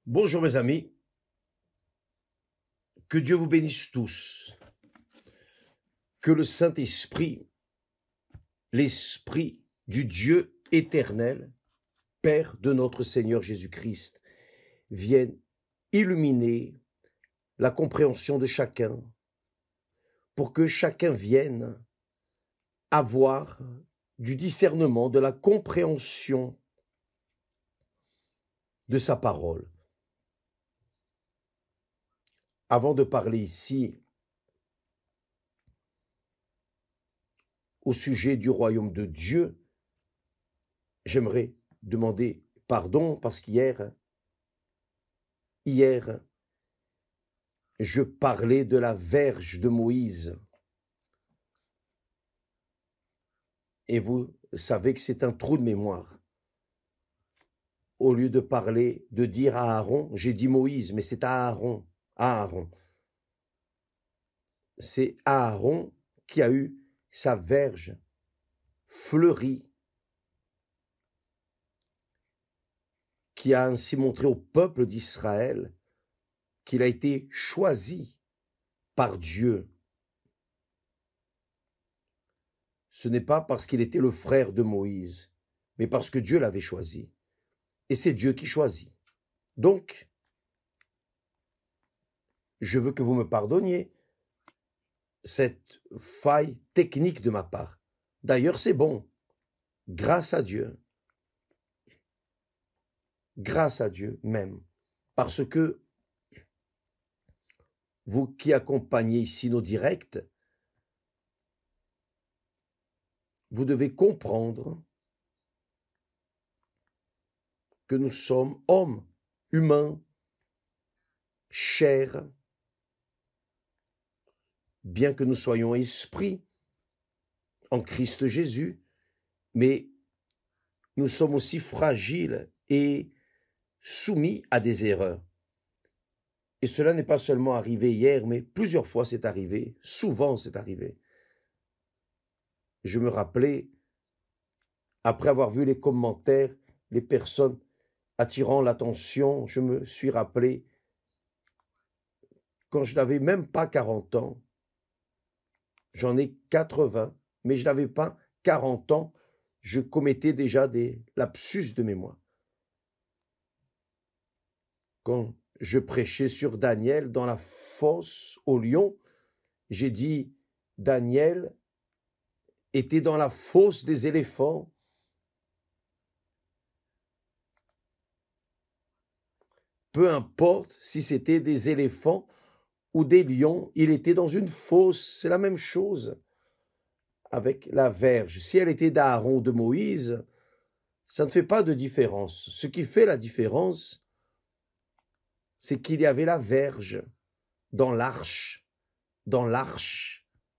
Bonjour mes amis, que Dieu vous bénisse tous, que le Saint-Esprit, l'Esprit du Dieu éternel, Père de notre Seigneur Jésus-Christ, vienne illuminer la compréhension de chacun, pour que chacun vienne avoir du discernement, de la compréhension de sa parole. Avant de parler ici au sujet du royaume de Dieu, j'aimerais demander pardon parce qu'hier, je parlais de la verge de Moïse. Et vous savez que c'est un trou de mémoire. Au lieu de dire à Aaron, j'ai dit Moïse, mais c'est Aaron. C'est Aaron qui a eu sa verge fleurie, qui a ainsi montré au peuple d'Israël qu'il a été choisi par Dieu. Ce n'est pas parce qu'il était le frère de Moïse, mais parce que Dieu l'avait choisi. Et c'est Dieu qui choisit. Donc, je veux que vous me pardonniez cette faille technique de ma part. D'ailleurs, c'est bon. Grâce à Dieu. Grâce à Dieu même. Parce que vous qui accompagnez ici nos directs, vous devez comprendre que nous sommes hommes, humains, chairs, bien que nous soyons esprits en Christ Jésus, mais nous sommes aussi fragiles et soumis à des erreurs. Et cela n'est pas seulement arrivé hier, mais plusieurs fois c'est arrivé, souvent c'est arrivé. Je me rappelais, après avoir vu les commentaires, les personnes attirant l'attention, je me suis rappelé, quand je n'avais même pas 40 ans, j'en ai 80, mais je n'avais pas 40 ans, je commettais déjà des lapsus de mémoire. Quand je prêchais sur Daniel dans la fosse au lion, j'ai dit Daniel était dans la fosse des éléphants. Peu importe si c'était des éléphants ou des lions, il était dans une fosse. C'est la même chose avec la verge. Si elle était d'Aaron ou de Moïse, ça ne fait pas de différence. Ce qui fait la différence, c'est qu'il y avait la verge dans l'arche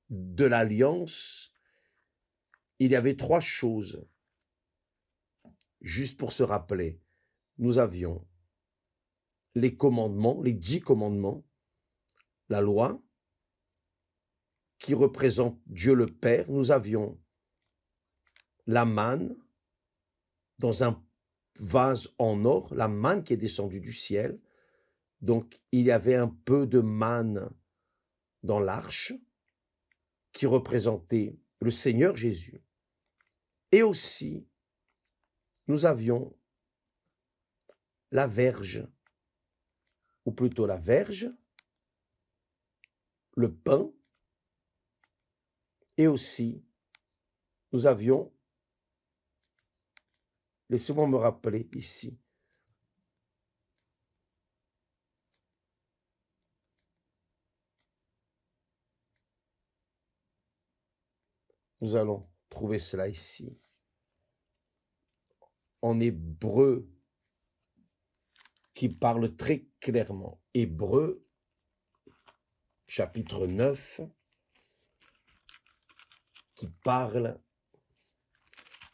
de l'alliance. Il y avait 3 choses, juste pour se rappeler. Nous avions les commandements, les 10 commandements, la loi, qui représente Dieu le Père. Nous avions la manne dans un vase en or, la manne qui est descendue du ciel. Donc, il y avait un peu de manne dans l'arche qui représentait le Seigneur Jésus. Et aussi, nous avions la verge, ou plutôt la verge, le pain, et aussi, nous avions, laissez-moi me rappeler ici, nous allons trouver cela ici. En hébreu, qui parle très clairement. Hébreu, chapitre 9, qui parle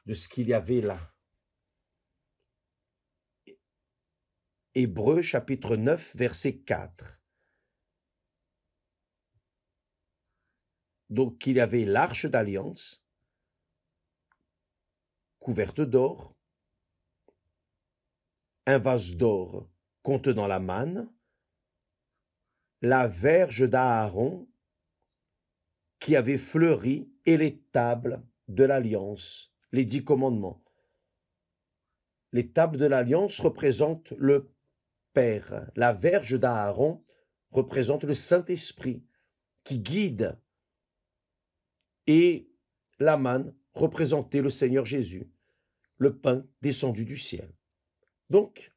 de ce qu'il y avait là. Hébreu, chapitre 9, verset 4. Donc, il y avait l'arche d'alliance, couverte d'or, un vase d'or contenant la manne, la verge d'Aaron qui avait fleuri et les tables de l'Alliance, les 10 commandements. Les tables de l'Alliance représentent le Père. La verge d'Aaron représente le Saint-Esprit qui guide. Et la manne représentait le Seigneur Jésus, le pain descendu du ciel. Donc,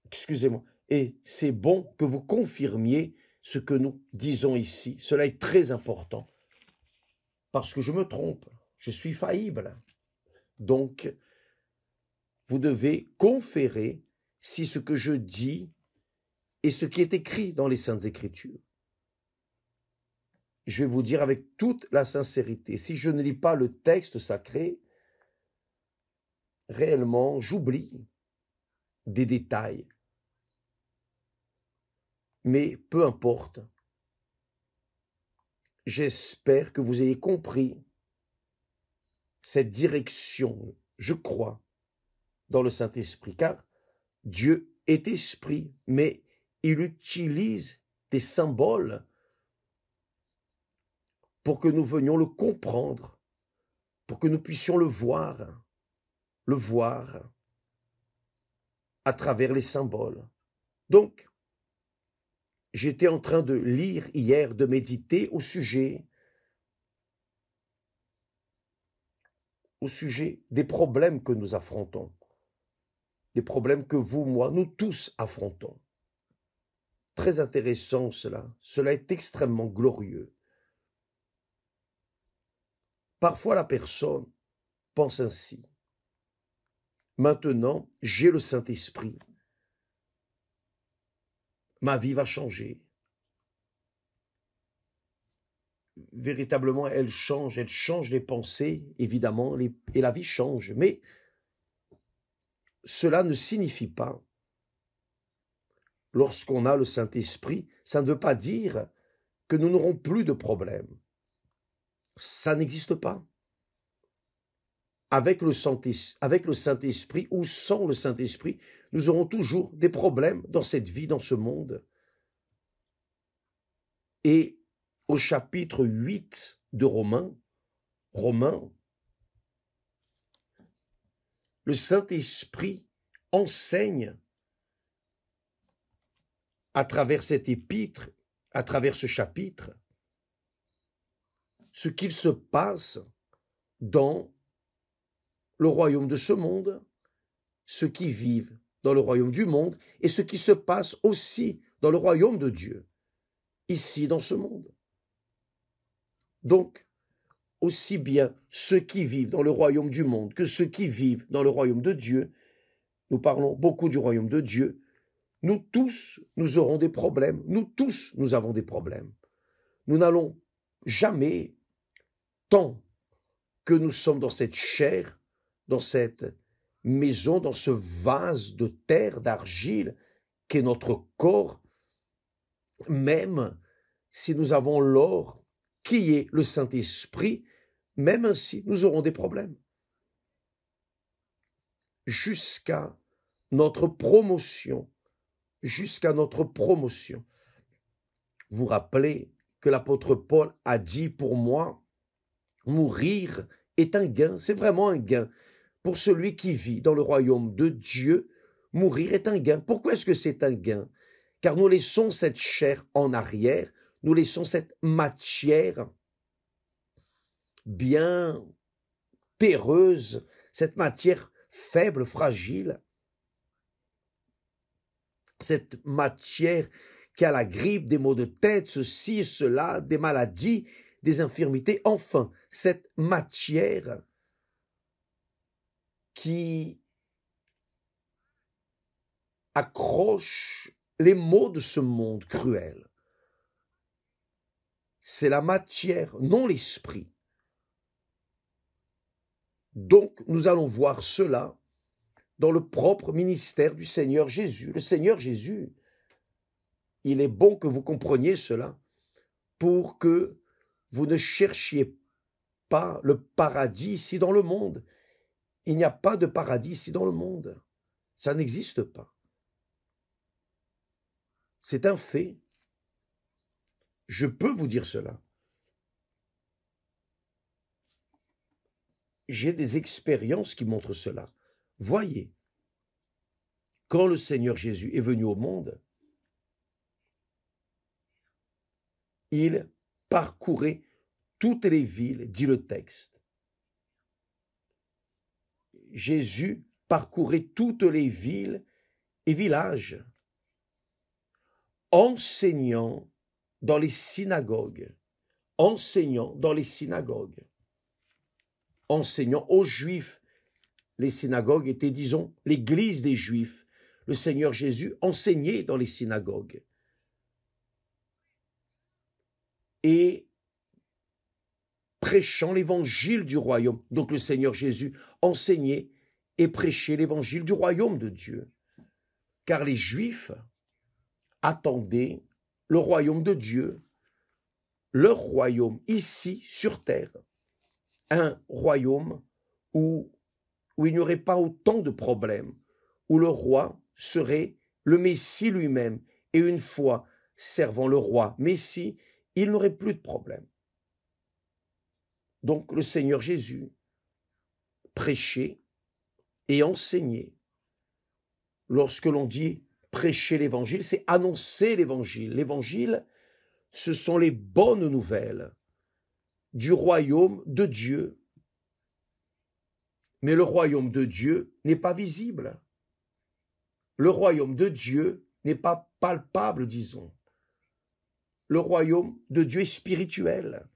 excusez-moi, et c'est bon que vous confirmiez ce que nous disons ici. Cela est très important, parce que je me trompe, je suis faillible. Donc, vous devez conférer si ce que je dis est ce qui est écrit dans les Saintes Écritures. Je vais vous dire avec toute la sincérité, si je ne lis pas le texte sacré, réellement, j'oublie des détails. Mais peu importe, j'espère que vous ayez compris cette direction, je crois, dans le Saint-Esprit, car Dieu est esprit, mais il utilise des symboles pour que nous venions le comprendre, pour que nous puissions le voir à travers les symboles. Donc, j'étais en train de lire hier, de méditer au sujet des problèmes que nous affrontons, des problèmes que vous, moi, nous tous affrontons. Très intéressant cela est extrêmement glorieux. Parfois la personne pense ainsi. Maintenant, j'ai le Saint-Esprit. Ma vie va changer. Véritablement, elle change les pensées, évidemment, et la vie change. Mais cela ne signifie pas, lorsqu'on a le Saint-Esprit, ça ne veut pas dire que nous n'aurons plus de problèmes. Ça n'existe pas. Avec le Saint-Esprit ou sans le Saint-Esprit, nous aurons toujours des problèmes dans cette vie, dans ce monde. Et au chapitre 8 de Romains, le Saint-Esprit enseigne à travers cet épître, à travers ce chapitre, ce qu'il se passe dans le royaume de ce monde, ceux qui vivent dans le royaume du monde et ce qui se passe aussi dans le royaume de Dieu, ici dans ce monde. Donc, aussi bien ceux qui vivent dans le royaume du monde que ceux qui vivent dans le royaume de Dieu, nous parlons beaucoup du royaume de Dieu, nous tous, nous aurons des problèmes, nous tous, nous avons des problèmes. Nous n'allons jamais, tant que nous sommes dans cette chair, dans cette maison, dans ce vase de terre, d'argile, qu'est notre corps, même si nous avons l'or, qui est le Saint-Esprit, même ainsi, nous aurons des problèmes. Jusqu'à notre promotion. Vous rappelez que l'apôtre Paul a dit, pour moi, mourir est un gain, c'est vraiment un gain. Pour celui qui vit dans le royaume de Dieu, mourir est un gain. Pourquoi est-ce que c'est un gain? Car nous laissons cette chair en arrière, nous laissons cette matière bien terreuse, cette matière faible, fragile, cette matière qui a la grippe, des maux de tête, ceci et cela, des maladies, des infirmités, enfin, cette matière qui accroche les maux de ce monde cruel. C'est la matière, non l'esprit. Donc, nous allons voir cela dans le propre ministère du Seigneur Jésus. Le Seigneur Jésus, il est bon que vous compreniez cela pour que vous ne cherchiez pas le paradis ici dans le monde. Il n'y a pas de paradis ici dans le monde. Ça n'existe pas. C'est un fait. Je peux vous dire cela. J'ai des expériences qui montrent cela. Voyez, quand le Seigneur Jésus est venu au monde, il parcourait toutes les villes, dit le texte. Jésus parcourait toutes les villes et villages, enseignant dans les synagogues, enseignant dans les synagogues, enseignant aux Juifs. Les synagogues étaient, disons, l'église des Juifs. Le Seigneur Jésus enseignait dans les synagogues. Et prêchant l'évangile du royaume. Donc le Seigneur Jésus enseignait et prêchait l'évangile du royaume de Dieu. Car les Juifs attendaient le royaume de Dieu, leur royaume ici sur terre. Un royaume où il n'y aurait pas autant de problèmes, où le roi serait le Messie lui-même. Et une fois servant le roi Messie, il n'aurait plus de problème. Donc le Seigneur Jésus prêchait et enseignait. Lorsque l'on dit prêcher l'évangile, c'est annoncer l'évangile. L'évangile, ce sont les bonnes nouvelles du royaume de Dieu. Mais le royaume de Dieu n'est pas visible. Le royaume de Dieu n'est pas palpable, disons. Le royaume de Dieu est spirituel.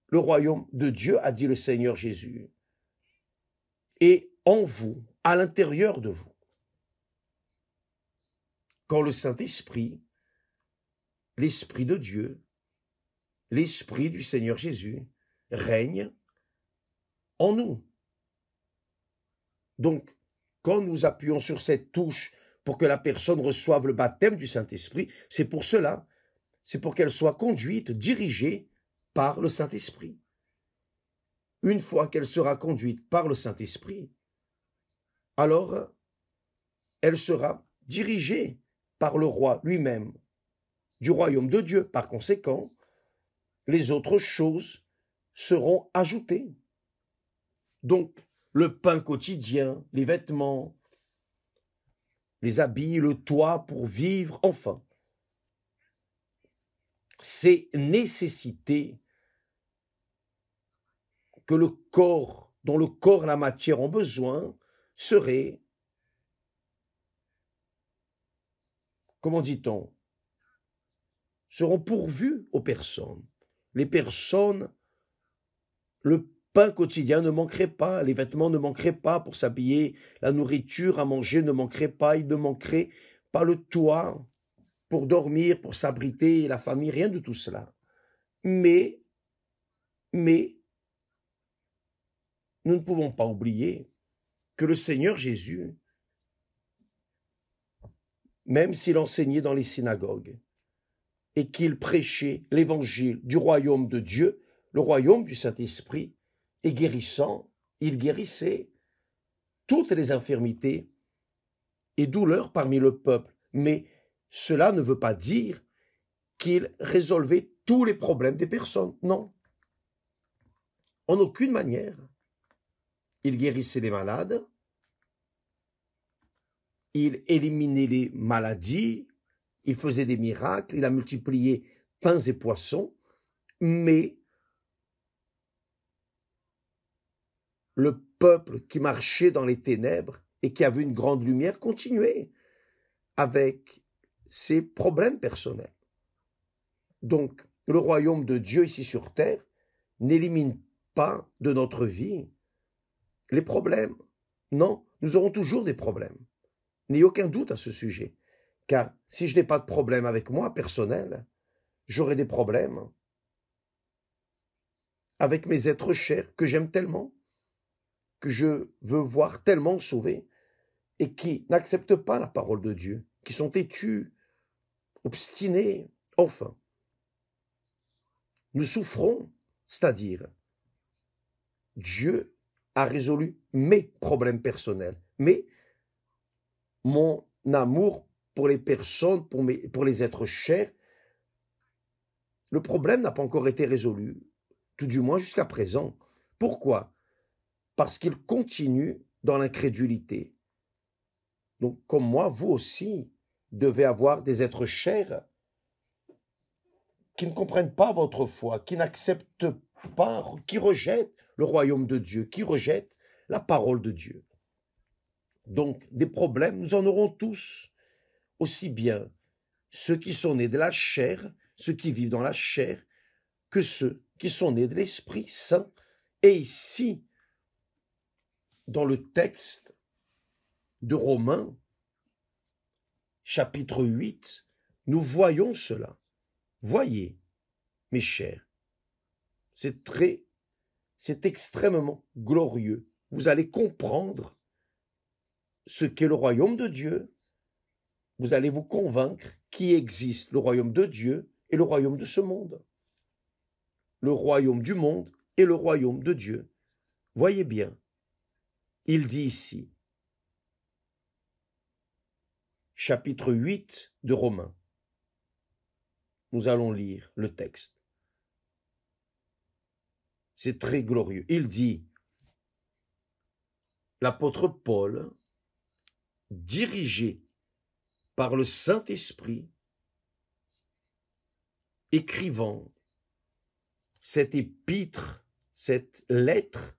Le royaume de Dieu, a dit le Seigneur Jésus, est en vous, à l'intérieur de vous. Quand le Saint-Esprit, l'Esprit de Dieu, l'Esprit du Seigneur Jésus, règne en nous. Donc, quand nous appuyons sur cette touche pour que la personne reçoive le baptême du Saint-Esprit, c'est pour cela, c'est pour qu'elle soit conduite, dirigée par le Saint-Esprit. Une fois qu'elle sera conduite par le Saint-Esprit, alors elle sera dirigée par le roi lui-même du royaume de Dieu. Par conséquent, les autres choses seront ajoutées. Donc, le pain quotidien, les vêtements, les habits, le toit pour vivre, enfin, ces nécessités que le corps, dont le corps et la matière ont besoin, seraient, comment dit-on, seront pourvus aux personnes. Les personnes, le pain quotidien ne manquerait pas, les vêtements ne manqueraient pas pour s'habiller, la nourriture à manger ne manquerait pas, il ne manquerait pas le toit pour dormir, pour s'abriter, la famille, rien de tout cela. Mais, nous ne pouvons pas oublier que le Seigneur Jésus, même s'il enseignait dans les synagogues et qu'il prêchait l'évangile du royaume de Dieu, le royaume du Saint-Esprit, et guérissant, il guérissait toutes les infirmités et douleurs parmi le peuple. Mais cela ne veut pas dire qu'il résolvait tous les problèmes des personnes. Non. En aucune manière. Il guérissait les malades, il éliminait les maladies, il faisait des miracles, il a multiplié pains et poissons, mais le peuple qui marchait dans les ténèbres et qui avait une grande lumière continuait avec ses problèmes personnels. Donc, le royaume de Dieu ici sur terre n'élimine pas de notre vie les problèmes. Non, nous aurons toujours des problèmes. N'ayez aucun doute à ce sujet. Car si je n'ai pas de problème avec moi personnel, j'aurai des problèmes avec mes êtres chers que j'aime tellement, que je veux voir tellement sauvés et qui n'acceptent pas la parole de Dieu, qui sont têtus, obstinés. Enfin, nous souffrons, c'est-à-dire Dieu a résolu mes problèmes personnels, mais mon amour pour les personnes, pour les êtres chers, le problème n'a pas encore été résolu, tout du moins jusqu'à présent. Pourquoi? Parce qu'il continue dans l'incrédulité. Donc, comme moi, vous aussi devez avoir des êtres chers qui ne comprennent pas votre foi, qui n'acceptent pas, qui rejettent le royaume de Dieu, qui rejettent la parole de Dieu. Donc, des problèmes, nous en aurons tous, aussi bien ceux qui sont nés de la chair, ceux qui vivent dans la chair, que ceux qui sont nés de l'Esprit Saint. Et ici, dans le texte de Romains, chapitre 8, nous voyons cela. Voyez, mes chers, c'est extrêmement glorieux. Vous allez comprendre ce qu'est le royaume de Dieu. Vous allez vous convaincre qu'il existe le royaume de Dieu et le royaume de ce monde. Le royaume du monde et le royaume de Dieu. Voyez bien, il dit ici, chapitre 8 de Romains. Nous allons lire le texte. C'est très glorieux. Il dit, l'apôtre Paul, dirigé par le Saint-Esprit, écrivant cette épître, cette lettre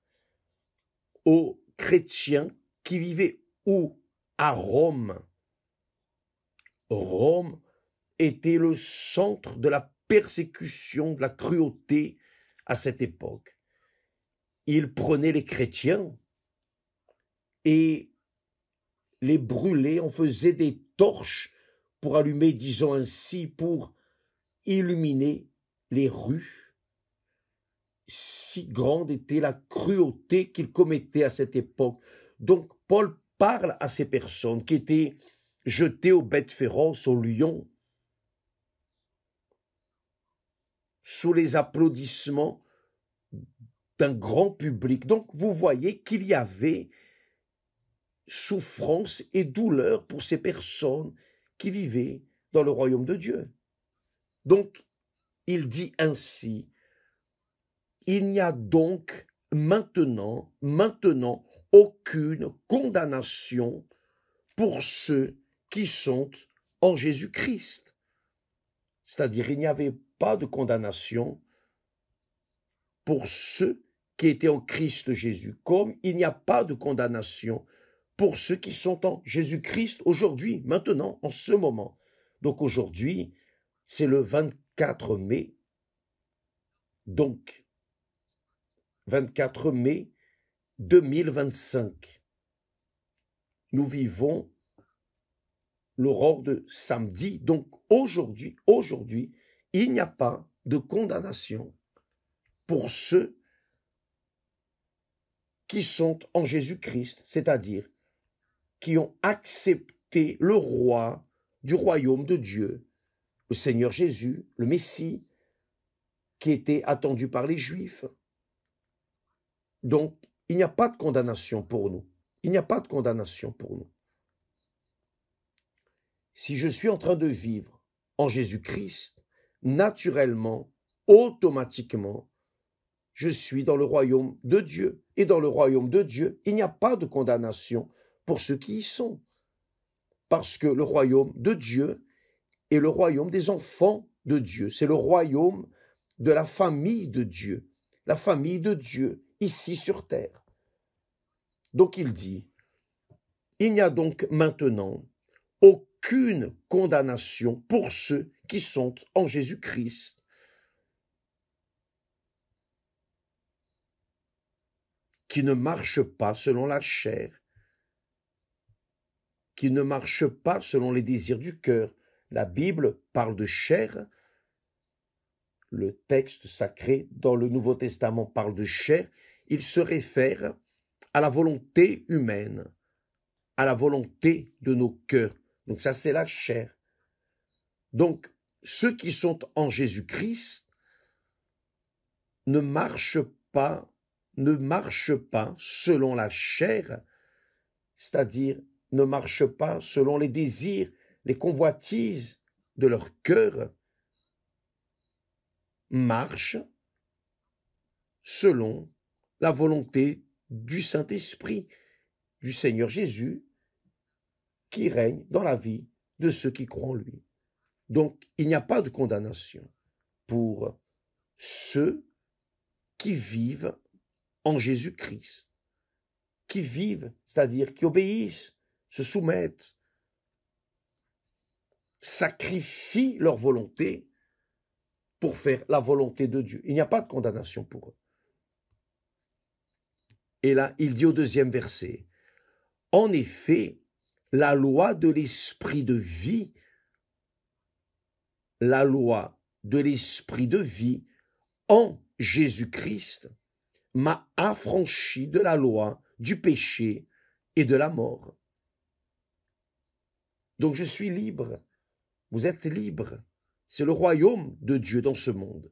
aux chrétiens qui vivaient où? À Rome. Rome était le centre de la persécution, de la cruauté à cette époque. Il prenait les chrétiens et les brûlait, on faisait des torches pour allumer, disons ainsi, pour illuminer les rues. Si grande était la cruauté qu'il commettait à cette époque. Donc Paul parle à ces personnes qui étaient jetées aux bêtes féroces, aux lions, sous les applaudissements d'un grand public. Donc vous voyez qu'il y avait souffrance et douleur pour ces personnes qui vivaient dans le royaume de Dieu. Donc il dit ainsi, il n'y a donc maintenant aucune condamnation pour ceux qui sont en Jésus-Christ. C'est-à-dire, il n'y avait pas de condamnation pour ceux qui étaient en Christ Jésus, comme il n'y a pas de condamnation pour ceux qui sont en Jésus-Christ aujourd'hui, maintenant, en ce moment. Donc aujourd'hui, c'est le 24 mai, donc 24 mai 2025. Nous vivons l'aurore de samedi. Donc aujourd'hui, il n'y a pas de condamnation pour ceux qui sont en Jésus-Christ, c'est-à-dire qui ont accepté le roi du royaume de Dieu, le Seigneur Jésus, le Messie, qui était attendu par les Juifs. Donc, il n'y a pas de condamnation pour nous. Il n'y a pas de condamnation pour nous. Si je suis en train de vivre en Jésus-Christ, naturellement, automatiquement, je suis dans le royaume de Dieu. Et dans le royaume de Dieu, il n'y a pas de condamnation pour ceux qui y sont. Parce que le royaume de Dieu est le royaume des enfants de Dieu. C'est le royaume de la famille de Dieu. La famille de Dieu ici sur terre. Donc il dit, il n'y a donc maintenant aucune condamnation pour ceux qui sont en Jésus-Christ. Qui ne marchent pas selon la chair, qui ne marchent pas selon les désirs du cœur. La Bible parle de chair. Le texte sacré dans le Nouveau Testament parle de chair. Il se réfère à la volonté humaine, à la volonté de nos cœurs. Donc ça, c'est la chair. Donc, ceux qui sont en Jésus-Christ ne marchent pas selon la chair, c'est-à-dire ne marchent pas selon les désirs, les convoitises de leur cœur, marchent selon la volonté du Saint-Esprit, du Seigneur Jésus, qui règne dans la vie de ceux qui croient en lui. Donc, il n'y a pas de condamnation pour ceux qui vivent en Jésus-Christ, qui vivent, c'est-à-dire qui obéissent, se soumettent, sacrifient leur volonté pour faire la volonté de Dieu. Il n'y a pas de condamnation pour eux. Et là, il dit au 2e verset, « En effet, la loi de l'esprit de vie, la loi de l'esprit de vie en Jésus-Christ m'a affranchi de la loi du péché et de la mort. » Donc je suis libre, vous êtes libre. C'est le royaume de Dieu dans ce monde.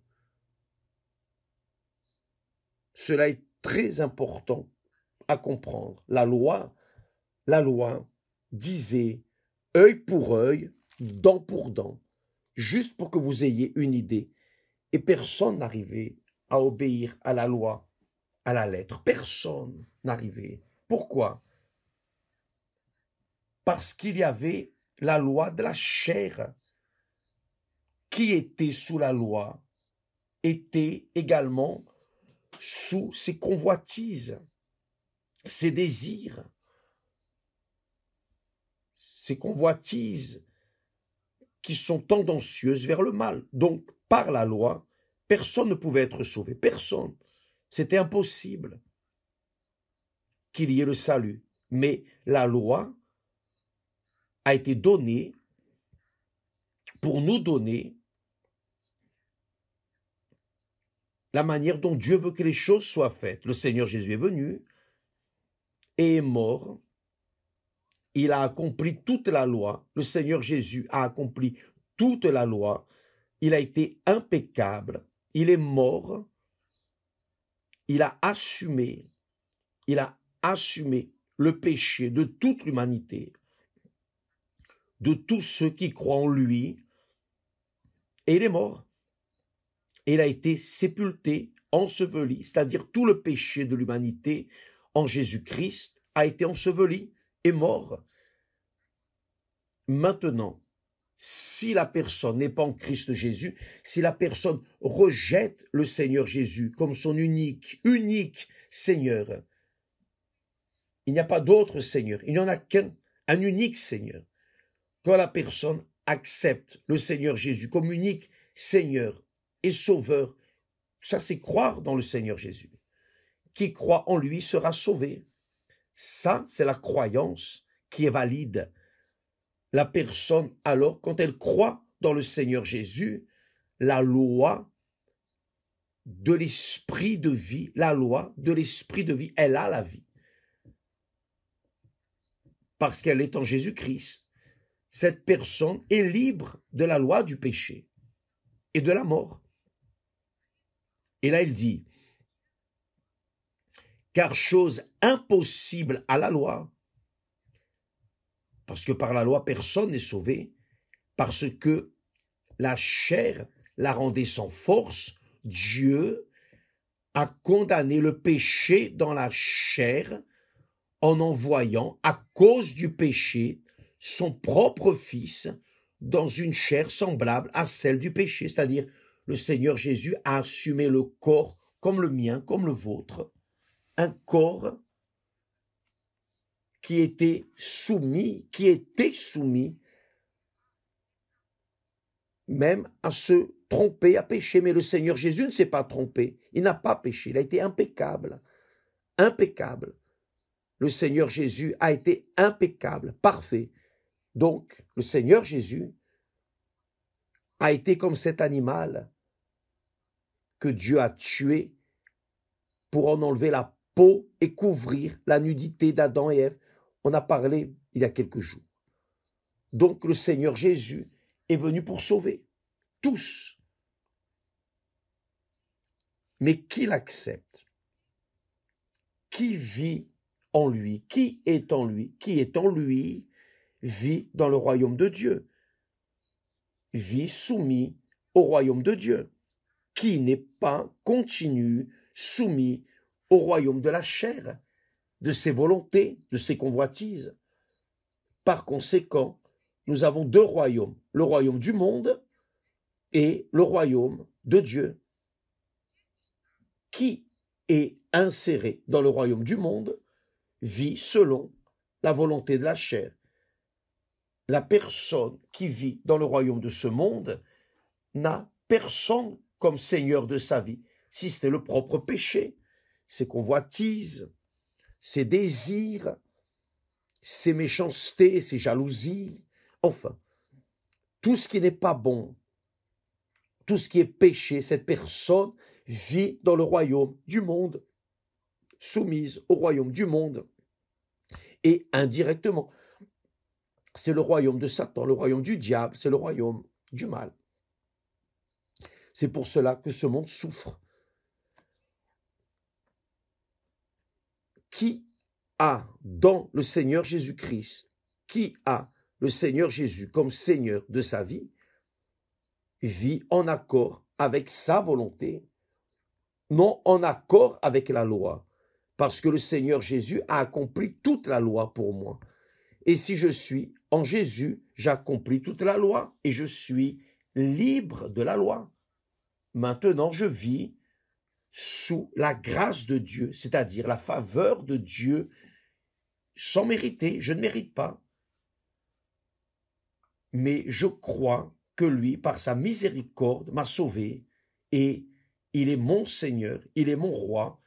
Cela est très important à comprendre. La loi disait œil pour œil, dent pour dent, juste pour que vous ayez une idée. Et personne n'arrivait à obéir à la loi, à la lettre. Personne n'arrivait. Pourquoi? Parce qu'il y avait la loi de la chair. Qui était sous la loi était également sous ses convoitises, ses désirs, ses convoitises qui sont tendancieuses vers le mal. Donc, par la loi, personne ne pouvait être sauvé. Personne. C'était impossible qu'il y ait le salut. Mais la loi a été donnée pour nous donner la manière dont Dieu veut que les choses soient faites. Le Seigneur Jésus est venu et est mort. Il a accompli toute la loi. Le Seigneur Jésus a accompli toute la loi. Il a été impeccable. Il est mort. Il a assumé le péché de toute l'humanité, de tous ceux qui croient en lui. Et il est mort. Il a été sépulté, enseveli, c'est-à-dire tout le péché de l'humanité en Jésus-Christ a été enseveli et mort. Maintenant, si la personne n'est pas en Christ Jésus, si la personne rejette le Seigneur Jésus comme son unique Seigneur, il n'y a pas d'autre Seigneur, il n'y en a qu'un, un unique Seigneur. Quand la personne accepte le Seigneur Jésus comme unique Seigneur et Sauveur, ça c'est croire dans le Seigneur Jésus. Qui croit en lui sera sauvé. Ça, c'est la croyance qui est valide. La personne, alors, quand elle croit dans le Seigneur Jésus, la loi de l'esprit de vie, elle a la vie. Parce qu'elle est en Jésus-Christ. Cette personne est libre de la loi du péché et de la mort. Et là, il dit, car chose impossible à la loi, parce que par la loi, personne n'est sauvé, parce que la chair la rendait sans force, Dieu a condamné le péché dans la chair en envoyant, à cause du péché, son propre Fils dans une chair semblable à celle du péché. C'est-à-dire, le Seigneur Jésus a assumé le corps comme le mien, comme le vôtre, un corps qui était soumis même à se tromper, à pécher. Mais le Seigneur Jésus ne s'est pas trompé, il n'a pas péché, il a été impeccable, impeccable. Le Seigneur Jésus a été impeccable, parfait. Donc, le Seigneur Jésus a été comme cet animal que Dieu a tué pour en enlever la peau et couvrir la nudité d'Adam et Ève. On a parlé il y a quelques jours. Donc, le Seigneur Jésus est venu pour sauver tous. Mais qui l'accepte? Qui vit en lui. Qui est en lui? Qui est en lui vit dans le royaume de Dieu, vit soumis au royaume de Dieu. Qui n'est pas continue soumis au royaume de la chair, de ses volontés, de ses convoitises. Par conséquent, nous avons deux royaumes, le royaume du monde et le royaume de Dieu. Qui est inséré dans le royaume du monde vit selon la volonté de la chair. La personne qui vit dans le royaume de ce monde n'a personne comme seigneur de sa vie, si c'est le propre péché, ses convoitises, ses désirs, ses méchancetés, ses jalousies, enfin, tout ce qui n'est pas bon, tout ce qui est péché, cette personne vit dans le royaume du monde, soumise au royaume du monde, et indirectement, c'est le royaume de Satan, le royaume du diable, c'est le royaume du mal. C'est pour cela que ce monde souffre. Qui a dans le Seigneur Jésus-Christ, qui a le Seigneur Jésus comme Seigneur de sa vie, vit en accord avec sa volonté, non en accord avec la loi, parce que le Seigneur Jésus a accompli toute la loi pour moi. Et si je suis en Jésus, j'accomplis toute la loi et je suis libre de la loi. Maintenant, je vis sous la grâce de Dieu, c'est-à-dire la faveur de Dieu, sans mériter. Je ne mérite pas. Mais je crois que lui, par sa miséricorde, m'a sauvé et il est mon Seigneur, il est mon roi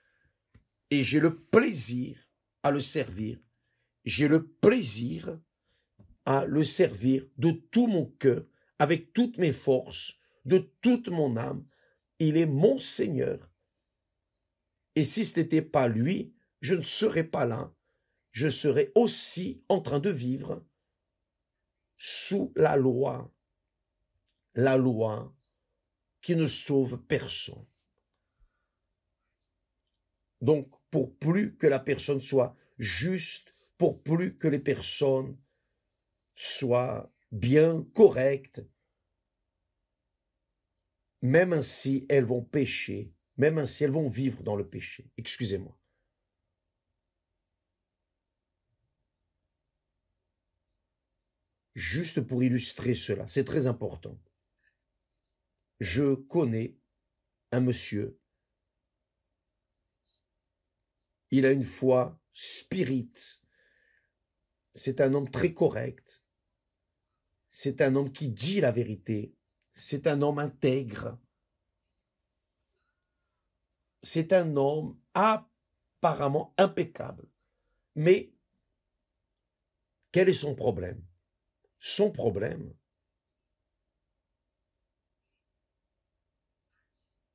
et j'ai le plaisir à le servir. J'ai le plaisir à le servir de tout mon cœur, avec toutes mes forces, de toute mon âme. Il est mon Seigneur. Et si ce n'était pas lui, je ne serais pas là. Je serais aussi en train de vivre sous la loi qui ne sauve personne. Donc, pour plus que la personne soit juste, pour plus que les personnes soient bien correctes, même ainsi elles vont pécher, même ainsi elles vont vivre dans le péché. Excusez-moi. Juste pour illustrer cela, c'est très important. Je connais un monsieur, il a une foi spirite, c'est un homme très correct, c'est un homme qui dit la vérité, c'est un homme intègre, c'est un homme apparemment impeccable. Mais quel est son problème? Son problème,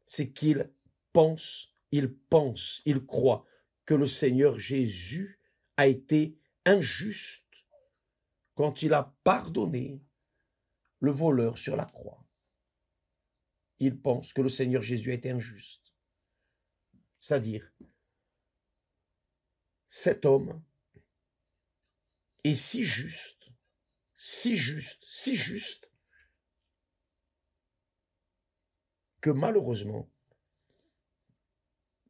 c'est qu'il pense, il croit que le Seigneur Jésus a été injuste quand il a pardonné le voleur sur la croix. Il pense que le Seigneur Jésus a été injuste. C'est-à-dire, cet homme est si juste, que malheureusement,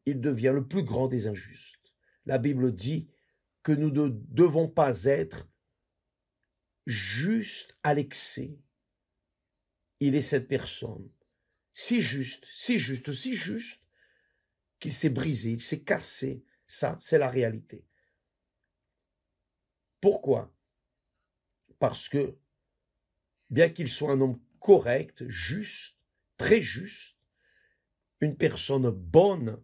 il devient le plus grand des injustes. La Bible dit que nous ne devons pas être justes à l'excès. Il est cette personne, si juste, qu'il s'est brisé, il s'est cassé. Ça, c'est la réalité. Pourquoi? Parce que, bien qu'il soit un homme correct, juste, très juste, une personne bonne,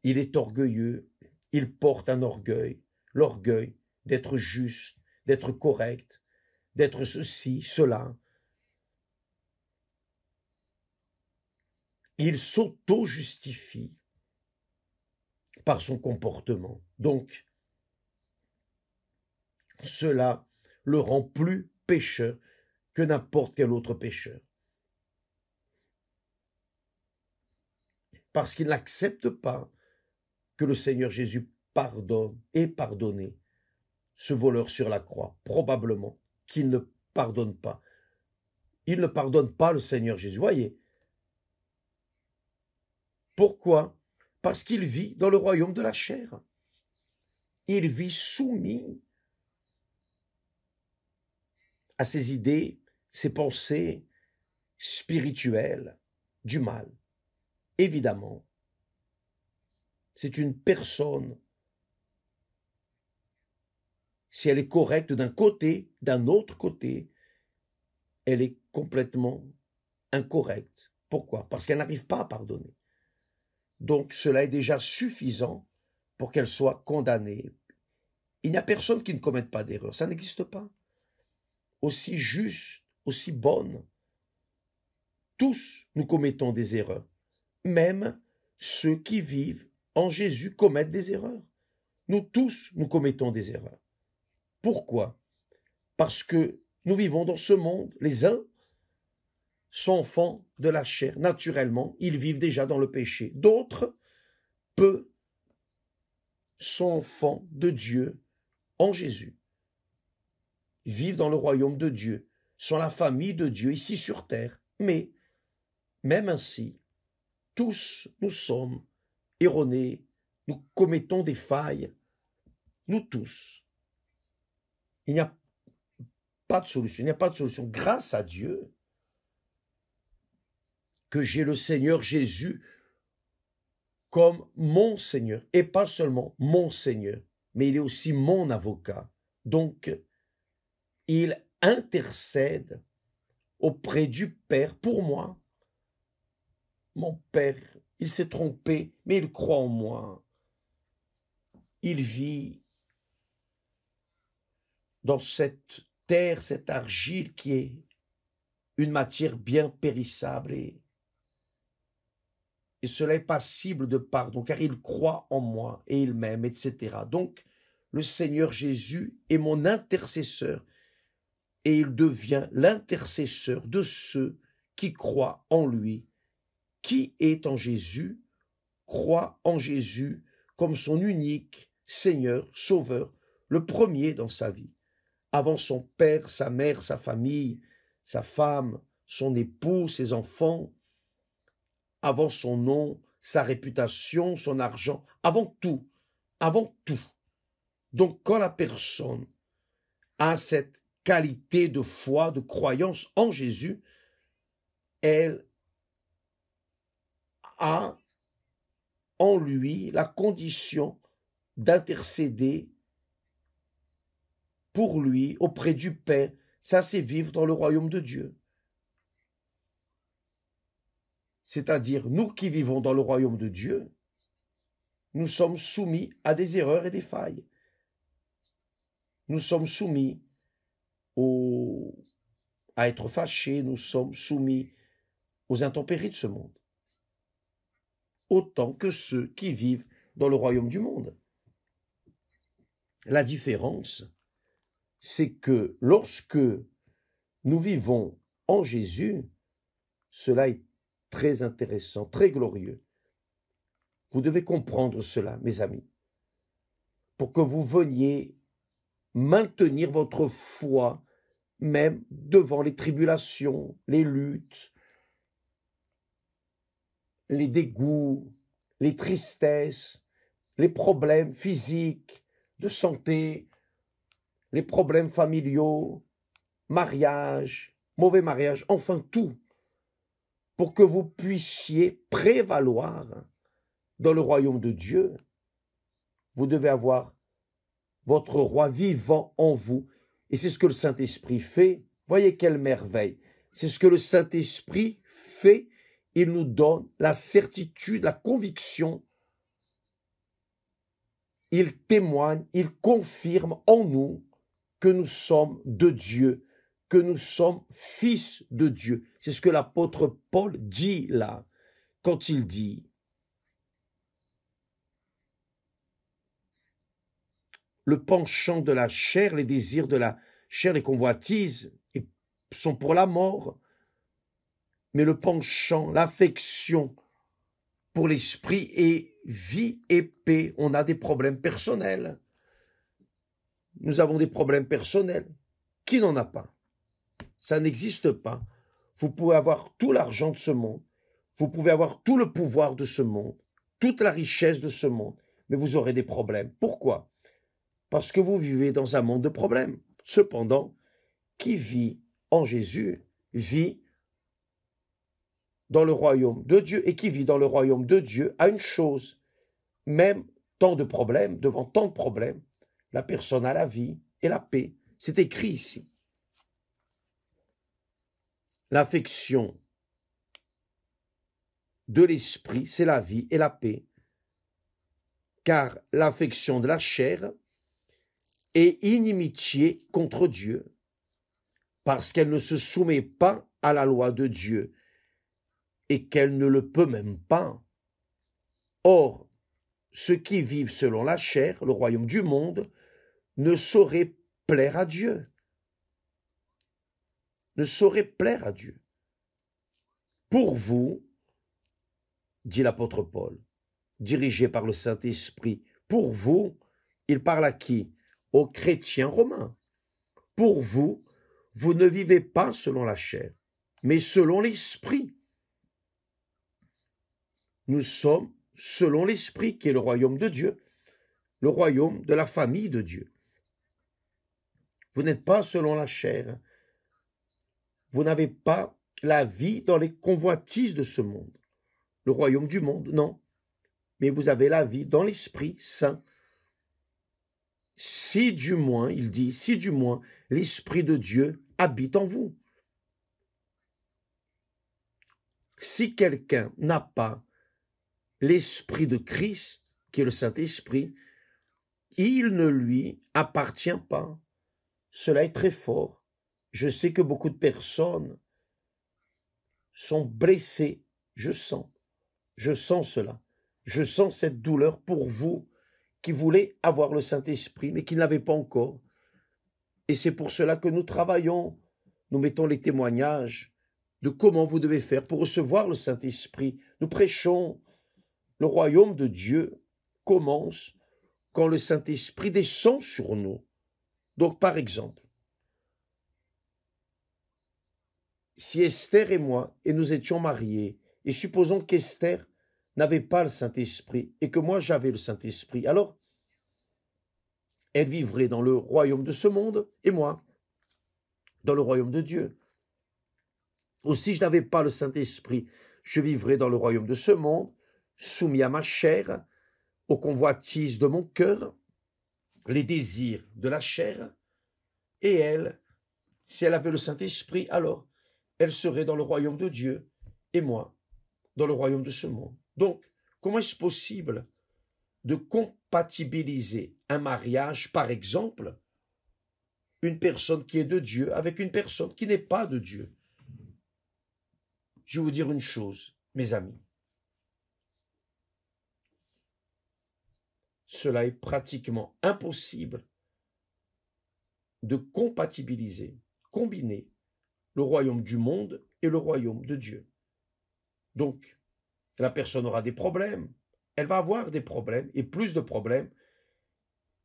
il est orgueilleux, il porte un orgueil, l'orgueil d'être juste, d'être correct, d'être ceci, cela. Il s'auto-justifie par son comportement. Donc, cela le rend plus pécheur que n'importe quel autre pécheur. Parce qu'il n'accepte pas que le Seigneur Jésus pardonne et pardonné ce voleur sur la croix? Probablement qu'il ne pardonne pas. Il ne pardonne pas le Seigneur Jésus. Voyez. Pourquoi? Parce qu'il vit dans le royaume de la chair. Il vit soumis à ses idées, ses pensées spirituelles du mal. Évidemment, c'est une personne, si elle est correcte d'un côté, d'un autre côté, elle est complètement incorrecte. Pourquoi? Parce qu'elle n'arrive pas à pardonner. Donc cela est déjà suffisant pour qu'elle soit condamnée. Il n'y a personne qui ne commette pas d'erreur, ça n'existe pas. Aussi juste, aussi bonne, tous nous commettons des erreurs. Même ceux qui vivent en Jésus commettent des erreurs. Nous tous, nous commettons des erreurs. Pourquoi? Parce que nous vivons dans ce monde. Les uns sont enfants de la chair. Naturellement, ils vivent déjà dans le péché. D'autres, peu, sont enfants de Dieu en Jésus. Ils vivent dans le royaume de Dieu, sont la famille de Dieu ici sur terre. Mais, même ainsi, tous nous sommes erronés, nous commettons des failles, nous tous. Il n'y a pas de solution, il n'y a pas de solution. Grâce à Dieu, que j'ai le Seigneur Jésus comme mon Seigneur, et pas seulement mon Seigneur, mais il est aussi mon avocat. Donc, il intercède auprès du Père pour moi. Mon Père, il s'est trompé, mais il croit en moi. Il vit dans cette terre, cette argile qui est une matière bien périssable et cela est passible de pardon, car il croit en moi et il m'aime, etc. Donc, le Seigneur Jésus est mon intercesseur et il devient l'intercesseur de ceux qui croient en lui. Qui est en Jésus, croit en Jésus comme son unique Seigneur, Sauveur, le premier dans sa vie. Avant son père, sa mère, sa famille, sa femme, son époux, ses enfants, avant son nom, sa réputation, son argent, avant tout, avant tout. Donc quand la personne a cette qualité de foi, de croyance en Jésus, elle a en lui la condition d'intercéder pour lui auprès du Père. Ça, c'est vivre dans le royaume de Dieu. C'est-à-dire, nous qui vivons dans le royaume de Dieu, nous sommes soumis à des erreurs et des failles. Nous sommes soumis à être fâchés, nous sommes soumis aux intempéries de ce monde. Autant que ceux qui vivent dans le royaume du monde. La différence, c'est que lorsque nous vivons en Jésus, cela est très intéressant, très glorieux. Vous devez comprendre cela, mes amis, pour que vous veniez maintenir votre foi, même devant les tribulations, les luttes, les dégoûts, les tristesses, les problèmes physiques, de santé, les problèmes familiaux, mariage, mauvais mariage, enfin tout, pour que vous puissiez prévaloir dans le royaume de Dieu. Vous devez avoir votre roi vivant en vous. Et c'est ce que le Saint-Esprit fait. Voyez quelle merveille. C'est ce que le Saint-Esprit fait. Il nous donne la certitude, la conviction. Il témoigne, il confirme en nous que nous sommes de Dieu, que nous sommes fils de Dieu. C'est ce que l'apôtre Paul dit là, quand il dit le penchant de la chair, les désirs de la chair, les convoitises sont pour la mort, mais le penchant, l'affection pour l'esprit est vie et paix. On a des problèmes personnels. Nous avons des problèmes personnels. Qui n'en a pas? Ça n'existe pas. Vous pouvez avoir tout l'argent de ce monde. Vous pouvez avoir tout le pouvoir de ce monde, toute la richesse de ce monde, mais vous aurez des problèmes. Pourquoi? Parce que vous vivez dans un monde de problèmes. Cependant, qui vit en Jésus vit dans le royaume de Dieu, et qui vit dans le royaume de Dieu a une chose, même tant de problèmes, devant tant de problèmes, la personne a la vie et la paix. C'est écrit ici. L'affection de l'esprit, c'est la vie et la paix, car l'affection de la chair est inimitié contre Dieu, parce qu'elle ne se soumet pas à la loi de Dieu, et qu'elle ne le peut même pas. Or, ceux qui vivent selon la chair, le royaume du monde, ne sauraient plaire à Dieu. Ne sauraient plaire à Dieu. Pour vous, dit l'apôtre Paul, dirigé par le Saint-Esprit, pour vous, il parle à qui? Aux chrétiens romains. Pour vous, vous ne vivez pas selon la chair, mais selon l'Esprit. Nous sommes selon l'Esprit, qui est le royaume de Dieu, le royaume de la famille de Dieu. Vous n'êtes pas selon la chair. Vous n'avez pas la vie dans les convoitises de ce monde. Le royaume du monde, non. Mais vous avez la vie dans l'Esprit Saint. Si du moins, il dit, si du moins l'Esprit de Dieu habite en vous. Si quelqu'un n'a pas l'Esprit de Christ, qui est le Saint-Esprit, il ne lui appartient pas. Cela est très fort. Je sais que beaucoup de personnes sont blessées. Je sens cela. Je sens cette douleur pour vous qui voulez avoir le Saint-Esprit, mais qui ne l'avez pas encore. Et c'est pour cela que nous travaillons. Nous mettons les témoignages de comment vous devez faire pour recevoir le Saint-Esprit. Nous prêchons. Le royaume de Dieu commence quand le Saint-Esprit descend sur nous. Donc, par exemple, si Esther et moi, et nous étions mariés, et supposons qu'Esther n'avait pas le Saint-Esprit, et que moi j'avais le Saint-Esprit, alors elle vivrait dans le royaume de ce monde, et moi, dans le royaume de Dieu. Ou si je n'avais pas le Saint-Esprit, je vivrais dans le royaume de ce monde, soumis à ma chair, aux convoitises de mon cœur, les désirs de la chair, et elle, si elle avait le Saint-Esprit, alors elle serait dans le royaume de Dieu, et moi, dans le royaume de ce monde. Donc, comment est-ce possible de compatibiliser un mariage, par exemple, une personne qui est de Dieu avec une personne qui n'est pas de Dieu? Je vais vous dire une chose, mes amis. Cela est pratiquement impossible de compatibiliser, combiner le royaume du monde et le royaume de Dieu. Donc, la personne aura des problèmes, elle va avoir des problèmes et plus de problèmes,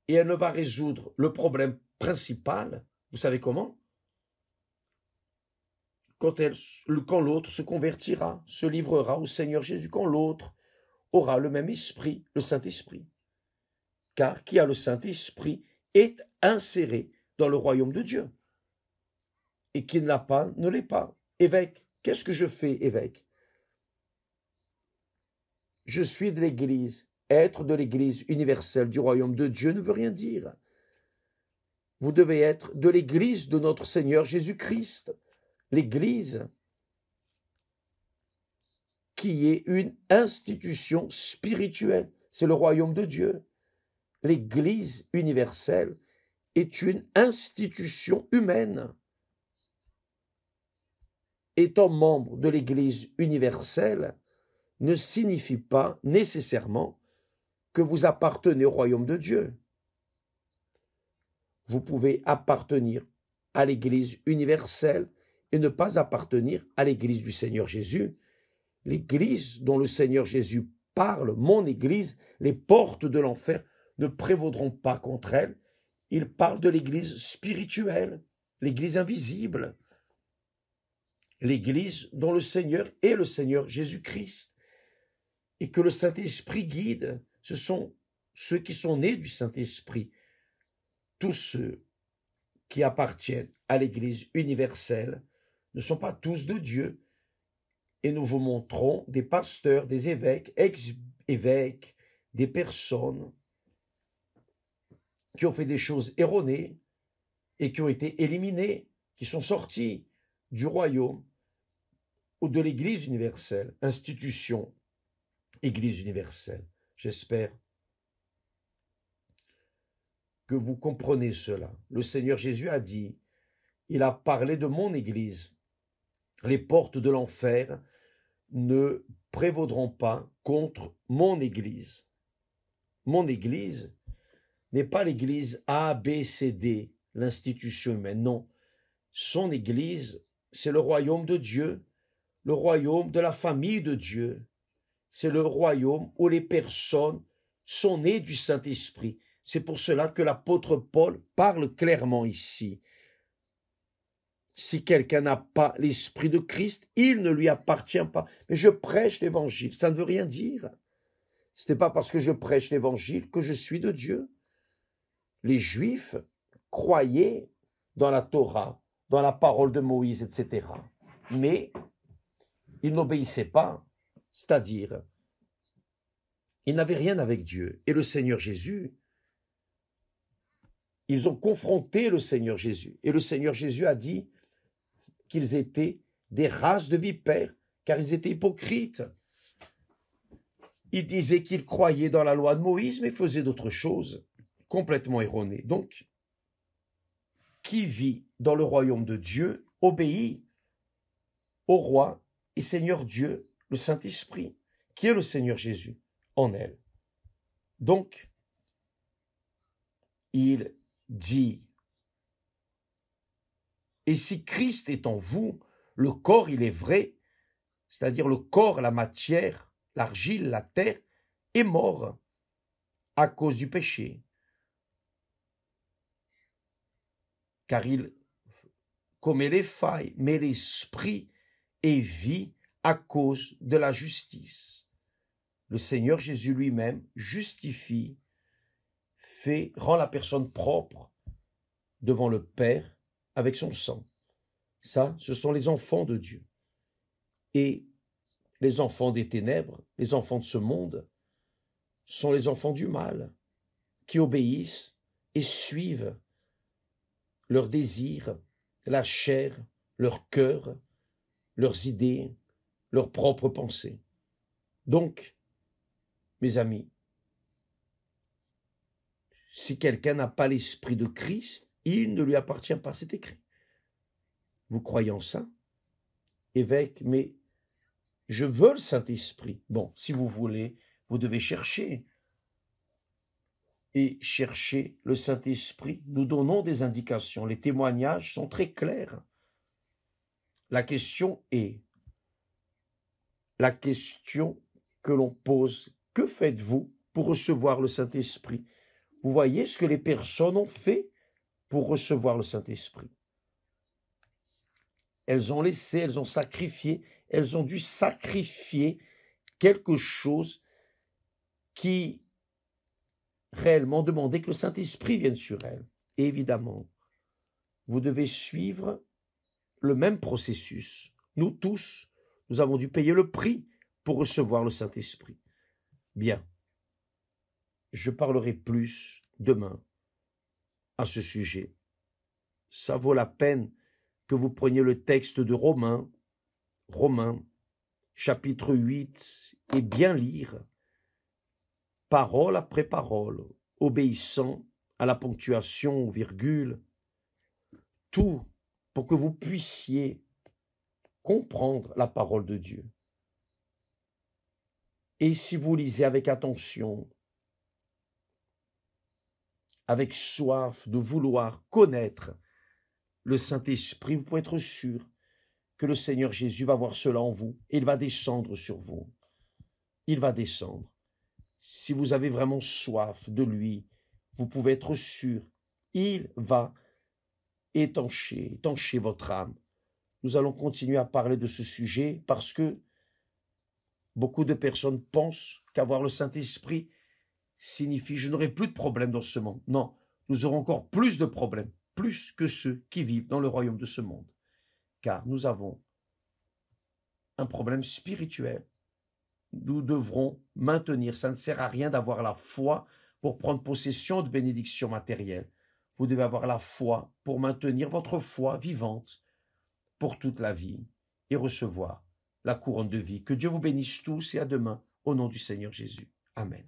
et elle ne va résoudre le problème principal, vous savez comment? Quand l'autre se convertira, se livrera au Seigneur Jésus, quand l'autre aura le même esprit, le Saint-Esprit. Car qui a le Saint-Esprit est inséré dans le royaume de Dieu. Et qui ne l'a pas, ne l'est pas. Évêque, qu'est-ce que je fais, évêque? Je suis de l'Église. Être de l'Église universelle du royaume de Dieu ne veut rien dire. Vous devez être de l'Église de notre Seigneur Jésus-Christ. L'Église qui est une institution spirituelle. C'est le royaume de Dieu. L'Église universelle est une institution humaine. Étant membre de l'Église universelle ne signifie pas nécessairement que vous appartenez au royaume de Dieu. Vous pouvez appartenir à l'Église universelle et ne pas appartenir à l'Église du Seigneur Jésus, l'Église dont le Seigneur Jésus parle, mon Église, les portes de l'enfer ne prévaudront pas contre elle. Il parle de l'Église spirituelle, l'Église invisible, l'Église dont le Seigneur est le Seigneur Jésus-Christ et que le Saint-Esprit guide. Ce sont ceux qui sont nés du Saint-Esprit, tous ceux qui appartiennent à l'Église universelle ne sont pas tous de Dieu. Et nous vous montrons des pasteurs, des évêques, ex-évêques, des personnes qui ont fait des choses erronées et qui ont été éliminées, qui sont sortis du royaume ou de l'Église universelle, institution, Église universelle. J'espère que vous comprenez cela. Le Seigneur Jésus a dit, il a parlé de mon Église. Les portes de l'enfer ne prévaudront pas contre mon Église. Mon Église n'est pas l'Église A, B, C, D, l'institution humaine, non. Son Église, c'est le royaume de Dieu, le royaume de la famille de Dieu. C'est le royaume où les personnes sont nées du Saint-Esprit. C'est pour cela que l'apôtre Paul parle clairement ici. Si quelqu'un n'a pas l'Esprit de Christ, il ne lui appartient pas. Mais je prêche l'Évangile, ça ne veut rien dire. Ce n'est pas parce que je prêche l'Évangile que je suis de Dieu. Les Juifs croyaient dans la Torah, dans la parole de Moïse, etc. Mais ils n'obéissaient pas, c'est-à-dire, ils n'avaient rien avec Dieu. Et le Seigneur Jésus, ils ont confronté le Seigneur Jésus. Et le Seigneur Jésus a dit qu'ils étaient des races de vipères, car ils étaient hypocrites. Ils disaient qu'ils croyaient dans la loi de Moïse, mais faisaient d'autres choses complètement erronées. Donc, qui vit dans le royaume de Dieu obéit au roi et Seigneur Dieu, le Saint-Esprit, qui est le Seigneur Jésus en elle. Donc, il dit, et si Christ est en vous, le corps, il est vrai, c'est-à-dire le corps, la matière, l'argile, la terre, est mort à cause du péché. Car il commet les failles, mais l'esprit est vie à cause de la justice. Le Seigneur Jésus lui-même justifie, rend la personne propre devant le Père avec son sang. Ça, ce sont les enfants de Dieu. Et les enfants des ténèbres, les enfants de ce monde, sont les enfants du mal, qui obéissent et suivent leurs désirs, la chair, leur cœur, leurs idées, leurs propres pensées. Donc, mes amis, si quelqu'un n'a pas l'esprit de Christ, il ne lui appartient pas, c'est écrit. Vous croyez en ça, évêque, mais je veux le Saint-Esprit. Bon, si vous voulez, vous devez chercher. Et chercher le Saint-Esprit, nous donnons des indications. Les témoignages sont très clairs. La question est, la question que l'on pose, que faites-vous pour recevoir le Saint-Esprit? Vous voyez ce que les personnes ont fait pour recevoir le Saint-Esprit. Elles ont laissé, elles ont sacrifié, elles ont dû sacrifier quelque chose qui réellement demandait que le Saint-Esprit vienne sur elles. Et évidemment, vous devez suivre le même processus. Nous tous, nous avons dû payer le prix pour recevoir le Saint-Esprit. Bien, je parlerai plus demain à ce sujet. Ça vaut la peine que vous preniez le texte de Romains, chapitre 8, et bien lire, parole après parole, obéissant à la ponctuation, aux virgules, tout pour que vous puissiez comprendre la parole de Dieu. Et si vous lisez avec attention, avec soif de vouloir connaître le Saint-Esprit, vous pouvez être sûr que le Seigneur Jésus va voir cela en vous et il va descendre sur vous. il va descendre. Si vous avez vraiment soif de lui, vous pouvez être sûr, il va étancher votre âme. Nous allons continuer à parler de ce sujet parce que beaucoup de personnes pensent qu'avoir le Saint-Esprit signifie je n'aurai plus de problèmes dans ce monde. Non, nous aurons encore plus de problèmes, plus que ceux qui vivent dans le royaume de ce monde. Car nous avons un problème spirituel. Nous devrons maintenir. Ça ne sert à rien d'avoir la foi pour prendre possession de bénédictions matérielles. Vous devez avoir la foi pour maintenir votre foi vivante pour toute la vie et recevoir la couronne de vie. Que Dieu vous bénisse tous et à demain au nom du Seigneur Jésus. Amen.